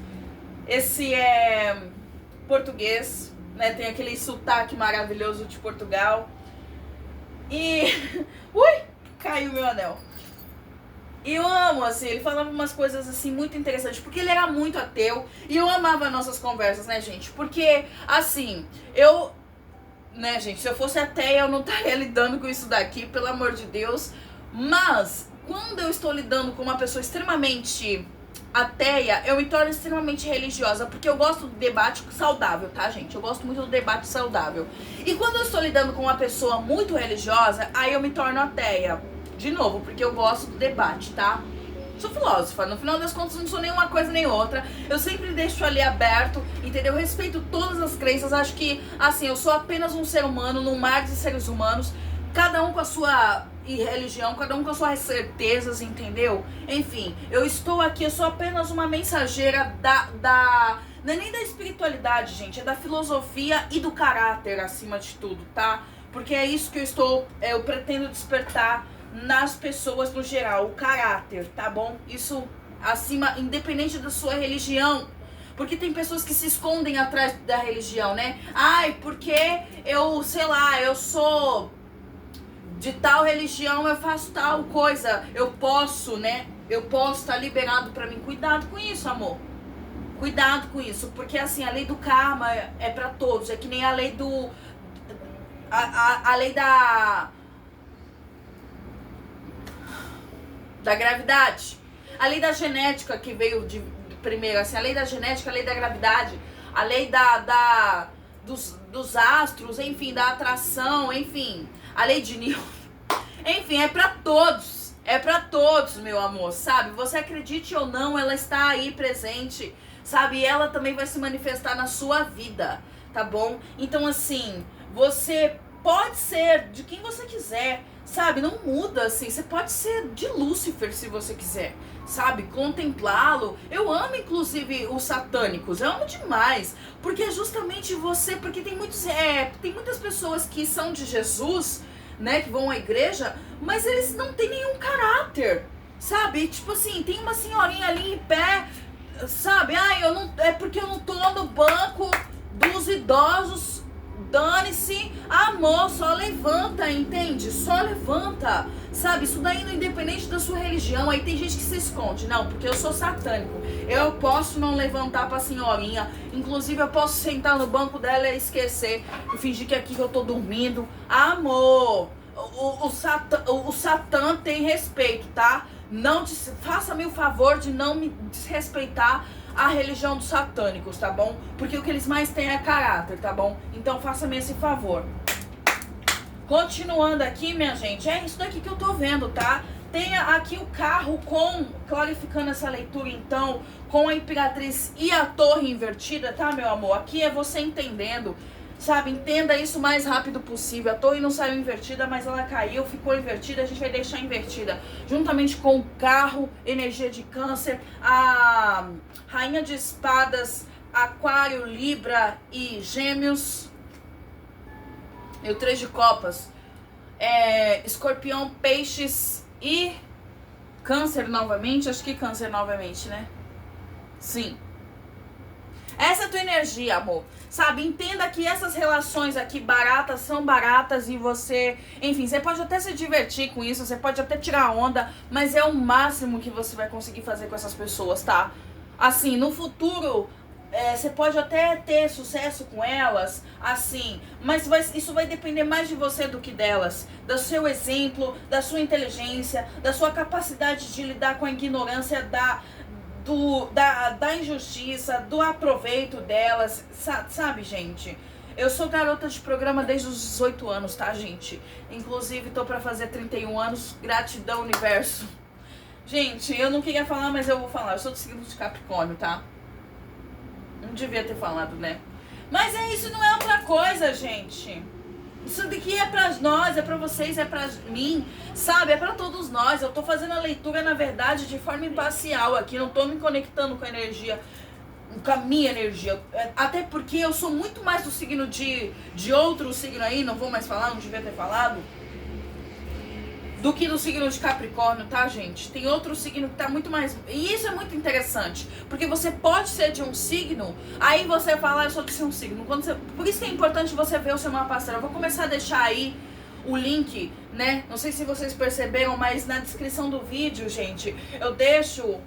Esse é português, né? Tem aquele sotaque maravilhoso de Portugal. E... Ui! Caiu meu anel. E eu amo, assim, ele falava umas coisas, assim, muito interessantes. Porque ele era muito ateu. E eu amava nossas conversas, né, gente? Porque, assim, né, gente, se eu fosse ateia, eu não estaria lidando com isso daqui, pelo amor de Deus. Mas, quando eu estou lidando com uma pessoa extremamente... ateia, eu me torno extremamente religiosa, porque eu gosto do debate saudável, tá, gente? Eu gosto muito do debate saudável. E quando eu estou lidando com uma pessoa muito religiosa, aí eu me torno ateia. De novo, porque eu gosto do debate, tá? Sou filósofa, no final das contas não sou nenhuma coisa nem outra. Eu sempre deixo ali aberto, entendeu? Eu respeito todas as crenças, acho que, assim, eu sou apenas um ser humano num mar de seres humanos, cada um com a sua... e religião, cada um com as suas certezas, entendeu? Enfim, eu estou aqui, eu sou apenas uma mensageira não é nem da espiritualidade, gente, é da filosofia e do caráter, acima de tudo, tá? Porque é isso que eu pretendo despertar nas pessoas no geral, o caráter, tá bom? Isso acima, independente da sua religião. Porque tem pessoas que se escondem atrás da religião, né? Ai, porque eu, sei lá, eu sou... de tal religião, eu faço tal coisa, eu posso, né? Eu posso estar liberado pra mim. Cuidado com isso, amor. Cuidado com isso, porque assim, a lei do karma é pra todos. É que nem a lei do... A lei da gravidade. A lei da genética que veio de primeiro, assim, a lei da genética, a lei da gravidade, a lei dos astros, enfim, da atração, enfim, a lei de Newton. Enfim, é pra todos. É pra todos, meu amor, sabe? Você acredite ou não, ela está aí presente, sabe? E ela também vai se manifestar na sua vida, tá bom? Então, assim, você pode ser de quem você quiser, sabe? Não muda, assim. Você pode ser de Lúcifer, se você quiser, sabe? Contemplá-lo. Eu amo, inclusive, os satânicos. Eu amo demais. Porque é justamente você... Porque tem muitas pessoas que são de Jesus... né, que vão à igreja, mas eles não têm nenhum caráter, sabe? Tipo assim, tem uma senhorinha ali em pé, sabe? Ai, é porque eu não tô no banco dos idosos, dane-se. Amor, só levanta, entende? Só levanta, sabe? Isso daí não independente da sua religião. Aí tem gente que se esconde, não, porque eu sou satânico, eu posso não levantar pra senhorinha, inclusive eu posso sentar no banco dela e esquecer e fingir que aqui eu tô dormindo. Amor, o Satã tem respeito, tá? Não faça-me o favor de não me desrespeitar a religião dos satânicos, tá bom? Porque o que eles mais têm é caráter, tá bom? Então faça-me esse favor. Continuando aqui, minha gente, é isso daqui que eu tô vendo, tá? Tem aqui o carro clarificando essa leitura, então, com a Imperatriz e a Torre invertida, tá, meu amor? Aqui é você entendendo, sabe? Entenda isso o mais rápido possível. A Torre não saiu invertida, mas ela caiu, ficou invertida, a gente vai deixar invertida. Juntamente com o carro, energia de Câncer, a Rainha de Espadas, Aquário, Libra e Gêmeos. E o 3 de Copas. Escorpião, Peixes e Câncer novamente. Acho que Câncer novamente, né? Sim. Essa é a tua energia, amor. Sabe, entenda que essas relações aqui baratas são baratas e você... Enfim, você pode até se divertir com isso, você pode até tirar onda, mas é o máximo que você vai conseguir fazer com essas pessoas, tá? Assim, no futuro... você pode até ter sucesso com elas, assim, mas isso vai depender mais de você do que delas, do seu exemplo, da sua inteligência, da sua capacidade de lidar com a ignorância, da injustiça, do aproveito delas, sabe, gente? Eu sou garota de programa desde os 18 anos, tá, gente? Inclusive, tô pra fazer 31 anos, gratidão, universo. Gente, eu não queria falar, mas eu vou falar, eu sou do signo de Capricórnio, tá? Não devia ter falado, né? Mas isso, não é outra coisa, gente. Isso daqui é pra nós, é pra vocês, é pra mim, sabe? É pra todos nós. Eu tô fazendo a leitura, na verdade, de forma imparcial aqui. Não tô me conectando com a energia, com a minha energia. Até porque eu sou muito mais do signo de outro signo aí, não vou mais falar, não devia ter falado, do que do signo de Capricórnio, tá, gente? Tem outro signo que tá muito mais... E isso é muito interessante, porque você pode ser de um signo, aí você fala, eu sou de um signo. Por isso que é importante você ver o seu mapa astral. Eu vou começar a deixar aí o link, né? Não sei se vocês perceberam, mas na descrição do vídeo, gente, eu deixo...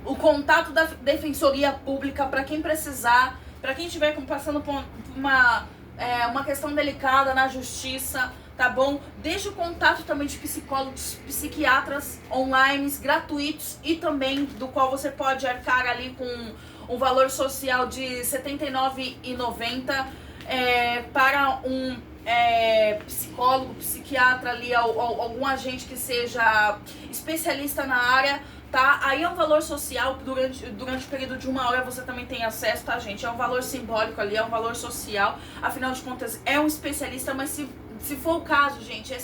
o contato da Defensoria Pública para quem precisar, para quem estiver passando por uma questão delicada na justiça, tá bom? Deixa o contato também de psicólogos, psiquiatras online, gratuitos, e também do qual você pode arcar ali com um valor social de R$ 79,90 para um psicólogo, psiquiatra ali, algum agente que seja especialista na área, tá? Aí é um valor social, durante o período de 1 hora você também tem acesso, tá, gente? É um valor simbólico ali, é um valor social, afinal de contas é um especialista, mas se for o caso, gente,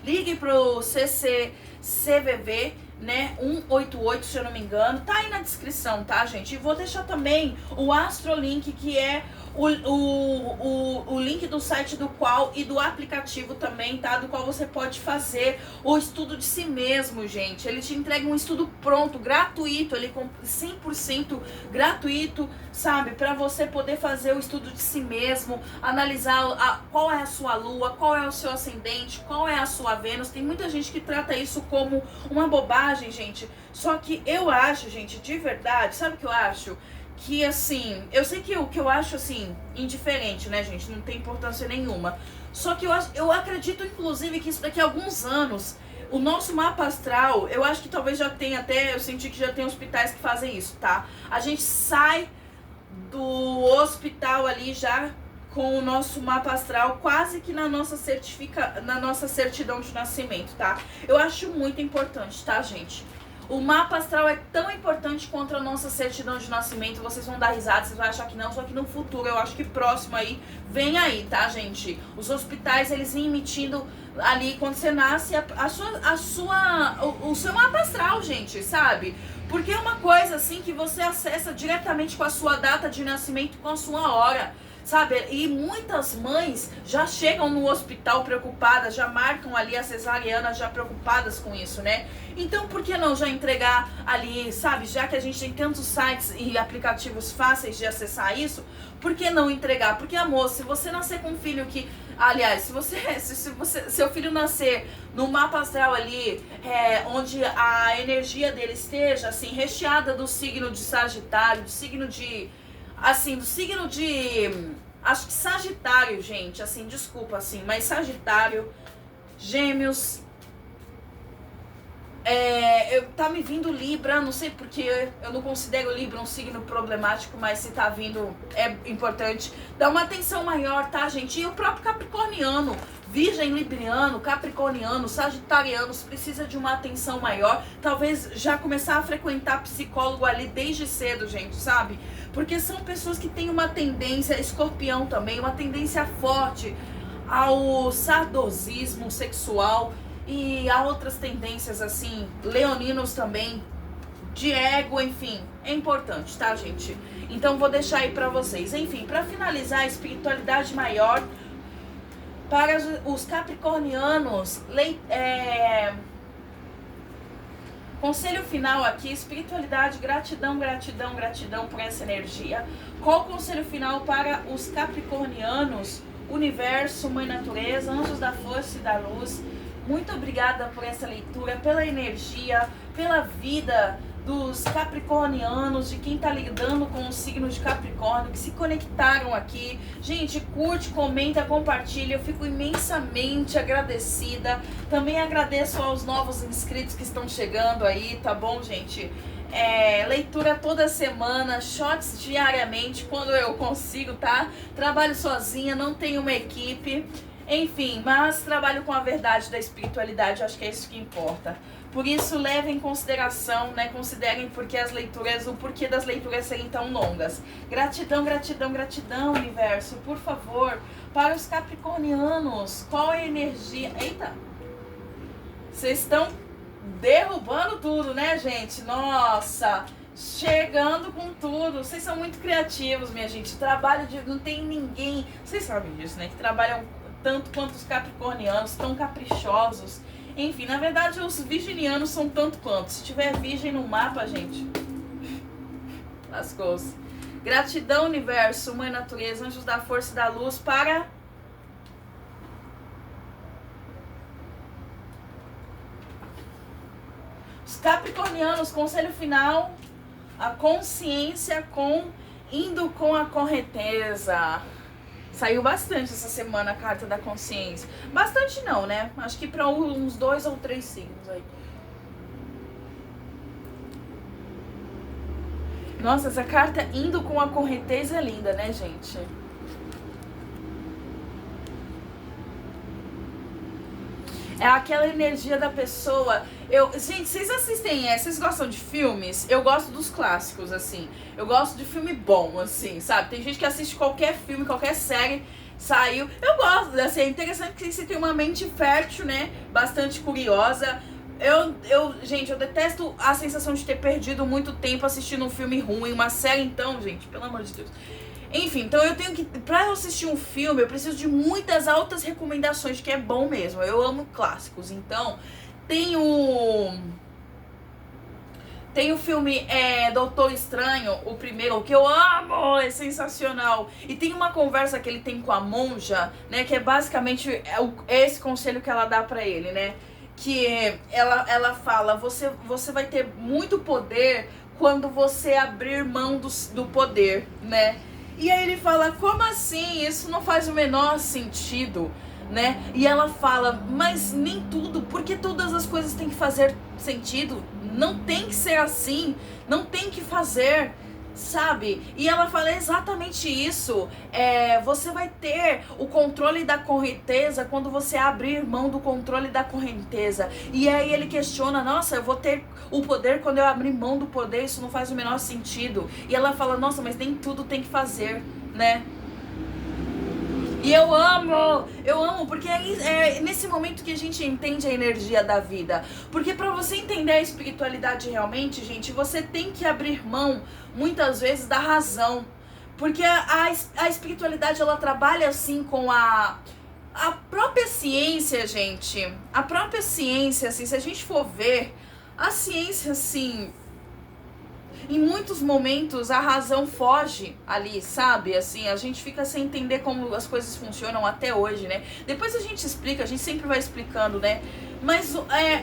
ligue pro CVV, né, 188, se eu não me engano, tá aí na descrição, tá, gente? E vou deixar também o Astrolink, que é o link do site do qual e do aplicativo também, tá? Do qual você pode fazer o estudo de si mesmo, gente. Ele te entrega um estudo pronto, gratuito, ele com 100% gratuito, sabe? Pra você poder fazer o estudo de si mesmo, analisar qual é a sua lua, qual é o seu ascendente, qual é a sua Vênus. Tem muita gente que trata isso como uma bobagem, gente. Só que eu acho, gente, de verdade, sabe o que eu acho? Que assim, eu sei que o que eu acho assim, indiferente, né, gente? Não tem importância nenhuma. Só que eu acredito, inclusive, que isso daqui a alguns anos, o nosso mapa astral, eu acho que talvez já tenha até, eu senti que já tem hospitais que fazem isso, tá? A gente sai do hospital ali já com o nosso mapa astral quase que na nossa certidão de nascimento, tá? Eu acho muito importante, tá, gente? O mapa astral é tão importante quanto a nossa certidão de nascimento. Vocês vão dar risada, vocês vão achar que não, só que no futuro, eu acho que próximo aí, vem aí, tá, gente? Os hospitais, eles vêm emitindo ali, quando você nasce, o seu mapa astral, gente, sabe? Porque é uma coisa, assim, que você acessa diretamente com a sua data de nascimento, com a sua hora, sabe? E muitas mães já chegam no hospital preocupadas, já marcam ali a cesariana já preocupadas com isso, né? Então, por que não já entregar ali, sabe? Já que a gente tem tantos sites e aplicativos fáceis de acessar isso, por que não entregar? Porque, amor, se você nascer com um filho que... Aliás, se seu filho nascer no mapa astral ali, onde a energia dele esteja, assim, recheada do signo de Sagitário, do signo de... Assim, do signo de... Acho que Sagitário, gente, assim, desculpa, assim, mas Sagitário, Gêmeos, Tá me vindo Libra, não sei porque eu não considero Libra um signo problemático, mas se tá vindo é importante. Dá uma atenção maior, tá, gente? E o próprio capricorniano, virgem, libriano, capricorniano, sagitariano, precisa de uma atenção maior. Talvez já começar a frequentar psicólogo ali desde cedo, gente, sabe? Porque são pessoas que têm uma tendência, escorpião também, uma tendência forte ao saudosismo sexual e a outras tendências assim, leoninos também, de ego, enfim, é importante, tá, gente? Então vou deixar aí pra vocês. Enfim, pra finalizar, a espiritualidade maior para os capricornianos, conselho final aqui, espiritualidade, gratidão, gratidão, gratidão por essa energia. Qual o conselho final para os capricornianos? Universo, Mãe Natureza, Anjos da Força e da Luz, muito obrigada por essa leitura, pela energia, pela vida dos capricornianos, de quem tá lidando com o signo de Capricórnio, que se conectaram aqui. Gente, curte, comenta, compartilha, eu fico imensamente agradecida. Também agradeço aos novos inscritos que estão chegando aí, tá bom, gente? Leitura toda semana, shots diariamente, quando eu consigo, tá? Trabalho sozinha, não tenho uma equipe. Enfim, mas trabalho com a verdade da espiritualidade, acho que é isso que importa. Por isso, levem em consideração, né? Considerem o porquê das leituras serem tão longas. Gratidão, gratidão, gratidão, universo, por favor. Para os capricornianos, qual é a energia? Eita! Vocês estão derrubando tudo, né, gente? Nossa! Chegando com tudo. Vocês são muito criativos, minha gente. Trabalho de... Não tem ninguém... Vocês sabem disso, né? Que trabalham tanto quanto os capricornianos, tão caprichosos. Enfim, na verdade os virginianos são tanto quanto. Se tiver virgem no mapa, gente, lascou-se. Gratidão, universo, Mãe Natureza, Anjos da Força e da Luz para... os capricornianos, conselho final, a consciência indo com a correteza. Saiu bastante essa semana a carta da consciência. Bastante não, né? Acho que para uns 2 ou 3 signos aí. Nossa, essa carta indo com a correteza é linda, né, gente? É aquela energia da pessoa. Gente, vocês assistem, vocês gostam de filmes? Eu gosto dos clássicos, assim. Eu gosto de filme bom, assim, sabe? Tem gente que assiste qualquer filme, qualquer série, saiu. Eu gosto, assim, é interessante que você tem uma mente fértil, né? Bastante curiosa. Gente, eu detesto a sensação de ter perdido muito tempo assistindo um filme ruim, uma série, então, gente, pelo amor de Deus. Enfim, então eu tenho que... Pra eu assistir um filme, eu preciso de muitas altas recomendações, que é bom mesmo. Eu amo clássicos. Então, tem o filme Doutor Estranho, o primeiro, que eu amo, é sensacional. E tem uma conversa que ele tem com a monja, né? Que é basicamente esse conselho que ela dá pra ele, né? Que ela fala, você vai ter muito poder quando você abrir mão do poder, né? E aí ele fala, como assim? Isso não faz o menor sentido, né? E ela fala, mas nem tudo, porque todas as coisas têm que fazer sentido. Não tem que ser assim, não tem que fazer, sabe? E ela fala exatamente isso. Você vai ter o controle da correnteza quando você abrir mão do controle da correnteza. E aí ele questiona, nossa, eu vou ter o poder quando eu abrir mão do poder, isso não faz o menor sentido. E ela fala, nossa, mas nem tudo tem que fazer, né? E eu amo, porque é nesse momento que a gente entende a energia da vida. Porque pra você entender a espiritualidade realmente, gente, você tem que abrir mão, muitas vezes, da razão. Porque a espiritualidade, ela trabalha, assim, com a própria ciência, gente. A própria ciência, assim, se a gente for ver, a ciência, assim... Em muitos momentos a razão foge ali, sabe? Assim, a gente fica sem entender como as coisas funcionam até hoje, né? Depois a gente explica, a gente sempre vai explicando, né? Mas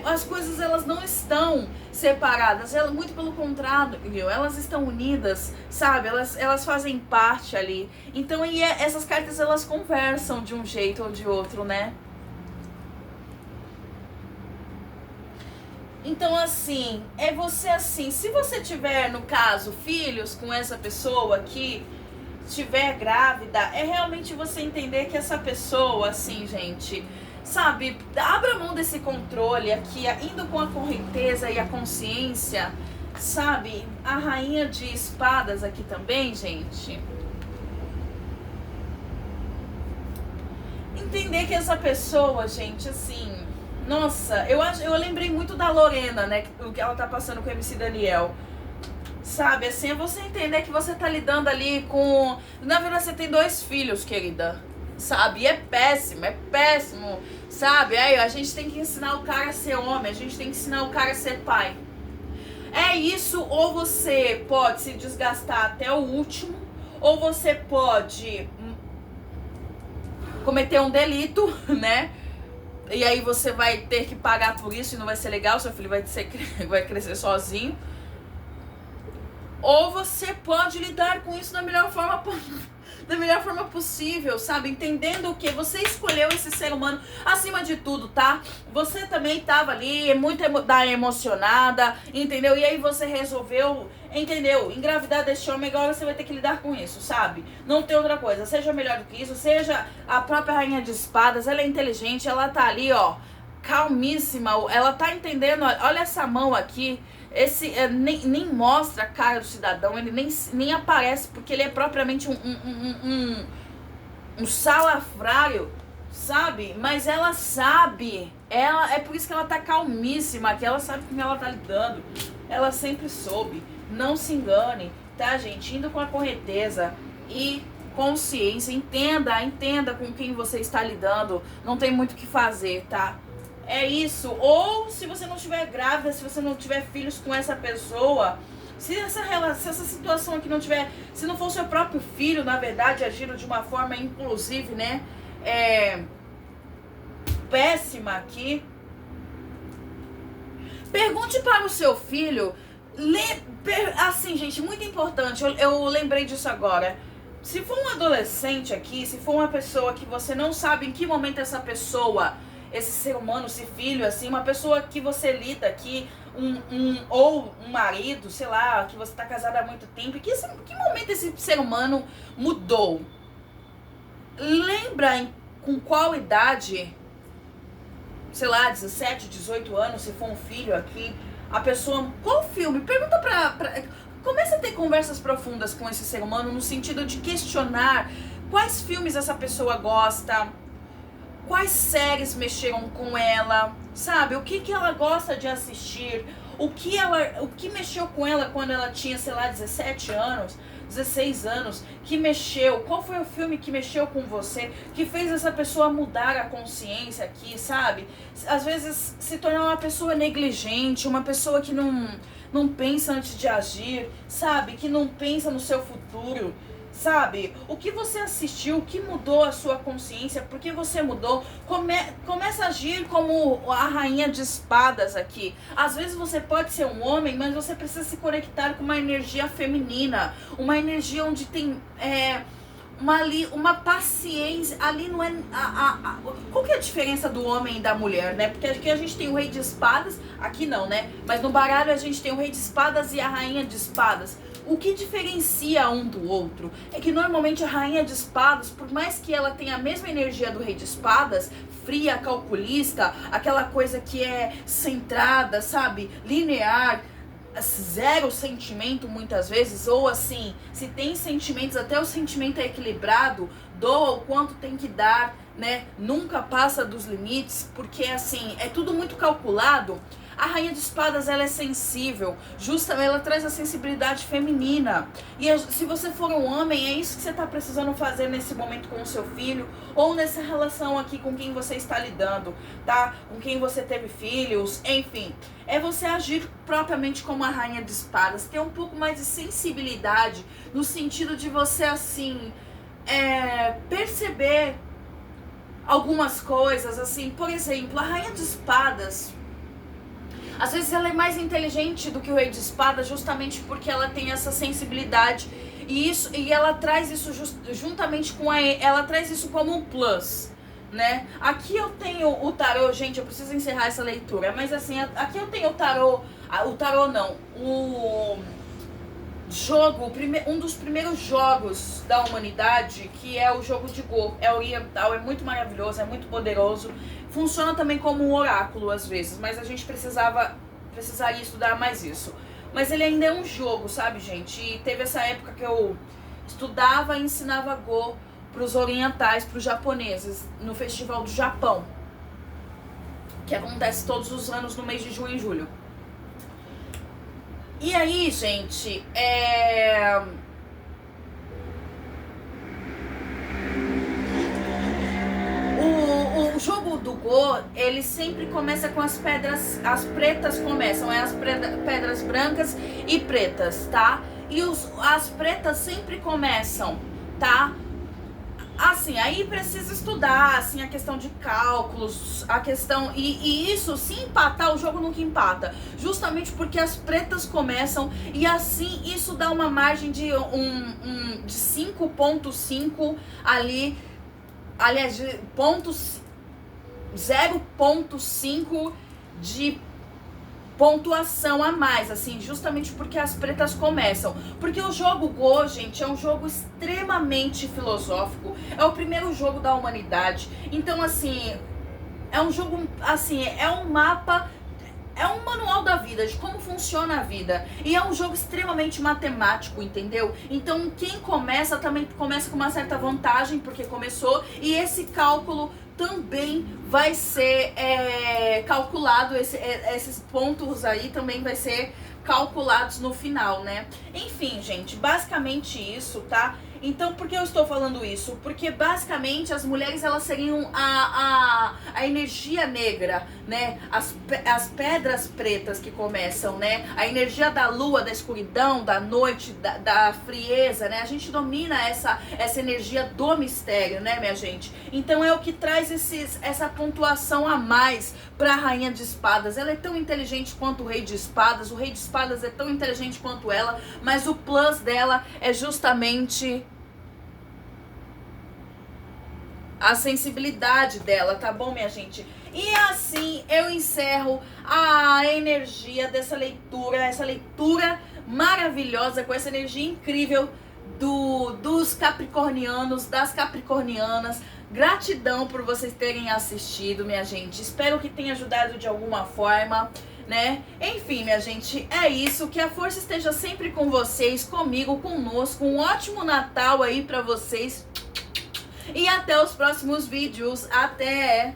as coisas, elas não estão separadas, muito pelo contrário, elas estão unidas, sabe? Elas fazem parte ali. Então, essas cartas, elas conversam de um jeito ou de outro, né? Então, assim, é você assim, se você tiver, no caso, filhos com essa pessoa que estiver grávida, é realmente você entender que essa pessoa, assim, gente, sabe, abra mão desse controle aqui, indo com a correnteza e a consciência, sabe, a rainha de espadas aqui também, gente. Entender que essa pessoa, gente, assim, nossa, eu lembrei muito da Lorena, né, o que ela tá passando com o MC Daniel. Sabe, assim, é você entender que você tá lidando ali com... Na verdade, você tem 2 filhos, querida. Sabe, e é péssimo, sabe? Aí a gente tem que ensinar o cara a ser homem, a gente tem que ensinar o cara a ser pai. É isso, ou você pode se desgastar até o último, ou você pode cometer um delito, né? E aí você vai ter que pagar por isso e não vai ser legal, seu filho vai crescer sozinho. Ou você pode lidar com isso da melhor forma possível, sabe? Entendendo o que você escolheu esse ser humano acima de tudo, tá? Você também tava ali muito emocionada, entendeu? E aí você resolveu, entendeu? Engravidar desse homem, agora você vai ter que lidar com isso, sabe? Não tem outra coisa. Seja melhor do que isso, seja a própria rainha de espadas, ela é inteligente, ela tá ali, ó, calmíssima, ela tá entendendo, olha essa mão aqui. Esse nem mostra a cara do cidadão, ele nem aparece, porque ele é propriamente um salafrário, sabe? Mas ela sabe, é por isso que ela tá calmíssima, que ela sabe com quem ela tá lidando. Ela sempre soube, não se engane, tá, gente? Indo com a correteza e consciência, entenda com quem você está lidando, não tem muito o que fazer, tá? É isso. Ou se você não estiver grávida, se você não tiver filhos com essa pessoa, se essa situação aqui não tiver, se não for seu próprio filho, na verdade, agindo de uma forma inclusive, né, péssima aqui, pergunte para o seu filho, assim, gente, muito importante, eu lembrei disso agora. Se for um adolescente aqui, se for uma pessoa que você não sabe em que momento essa pessoa, esse ser humano, esse filho, assim, uma pessoa que você lida aqui, ou um marido, sei lá, que você tá casado há muito tempo, e que momento esse ser humano mudou? Lembra com qual idade, sei lá, 17, 18 anos, se for um filho aqui, a pessoa, qual filme? Pergunta começa a ter conversas profundas com esse ser humano, no sentido de questionar quais filmes essa pessoa gosta, quais séries mexeram com ela, sabe? O que ela gosta de assistir, o que mexeu com ela quando ela tinha, sei lá, 17 anos, 16 anos, que mexeu, qual foi o filme que mexeu com você, que fez essa pessoa mudar a consciência aqui, sabe? Às vezes se tornar uma pessoa negligente, uma pessoa que não pensa antes de agir, sabe? Que não pensa no seu futuro. Sabe, o que você assistiu, o que mudou a sua consciência, por que você mudou, começa a agir como a rainha de espadas aqui. Às vezes você pode ser um homem, mas você precisa se conectar com uma energia feminina, uma energia onde tem uma paciência, ali não é, qual que é a diferença do homem e da mulher, né? Porque aqui a gente tem o rei de espadas, aqui não, né? Mas no baralho a gente tem o rei de espadas e a rainha de espadas. O que diferencia um do outro é que normalmente a rainha de espadas, por mais que ela tenha a mesma energia do rei de espadas, fria, calculista, aquela coisa que é centrada, sabe, linear, zero sentimento muitas vezes, ou assim, se tem sentimentos, até o sentimento é equilibrado, doa o quanto tem que dar, né, nunca passa dos limites, porque assim, é tudo muito calculado. A rainha de espadas, ela é sensível, justamente ela traz a sensibilidade feminina. E se você for um homem, é isso que você está precisando fazer nesse momento com o seu filho, ou nessa relação aqui com quem você está lidando, tá? Com quem você teve filhos, enfim. É você agir propriamente como a rainha de espadas, ter um pouco mais de sensibilidade, no sentido de você, assim, perceber algumas coisas, assim, por exemplo, a rainha de espadas, às vezes ela é mais inteligente do que o rei de espadas, justamente porque ela tem essa sensibilidade e ela traz isso juntamente com ela traz isso como um plus, né? Aqui eu tenho o tarô, gente, eu preciso encerrar essa leitura, mas assim, aqui eu tenho o tarô não, o jogo, um dos primeiros jogos da humanidade, que é o jogo de Go, é oriental, é muito maravilhoso, é muito poderoso, funciona também como um oráculo às vezes, mas a gente precisaria estudar mais isso. Mas ele ainda é um jogo, sabe, gente? E teve essa época que eu estudava e ensinava Go para os orientais, para os japoneses, no Festival do Japão, que acontece todos os anos no mês de junho e julho. E aí, gente, o jogo do Go, ele sempre começa com as pedras, as pretas começam, as pedras brancas e pretas, tá? E as pretas sempre começam, tá? Assim, aí precisa estudar, assim, a questão de cálculos, a questão... E isso, se empatar, o jogo nunca empata. Justamente porque as pretas começam e assim isso dá uma margem de 5.5 ali, aliás, de 0.5 de pontuação a mais, assim, justamente porque as pretas começam. Porque o jogo Go, gente, é um jogo extremamente filosófico, é o primeiro jogo da humanidade. Então, assim, é um jogo, assim, é um mapa, é um manual da vida, de como funciona a vida. E é um jogo extremamente matemático, entendeu? Então, quem começa também começa com uma certa vantagem, porque começou, e esse cálculo também vai ser calculado, esses pontos aí também vai ser calculados no final, né? Enfim, gente, basicamente isso, tá? Então, por que eu estou falando isso? Porque basicamente as mulheres, elas seriam a energia negra, né? As pedras pretas que começam, né? A energia da lua, da escuridão, da noite, da frieza, né? A gente domina essa energia do mistério, né, minha gente? Então é o que traz essa pontuação a mais para a rainha de espadas. Ela é tão inteligente quanto o rei de espadas é tão inteligente quanto ela, mas o plus dela é justamente a sensibilidade dela, tá bom, minha gente? E assim eu encerro a energia dessa leitura, essa leitura maravilhosa, com essa energia incrível dos capricornianos, das capricornianas. Gratidão por vocês terem assistido, minha gente. Espero que tenha ajudado de alguma forma, né? Enfim, minha gente, é isso. Que a força esteja sempre com vocês, comigo, conosco. Um ótimo Natal aí pra vocês. E até os próximos vídeos. Até!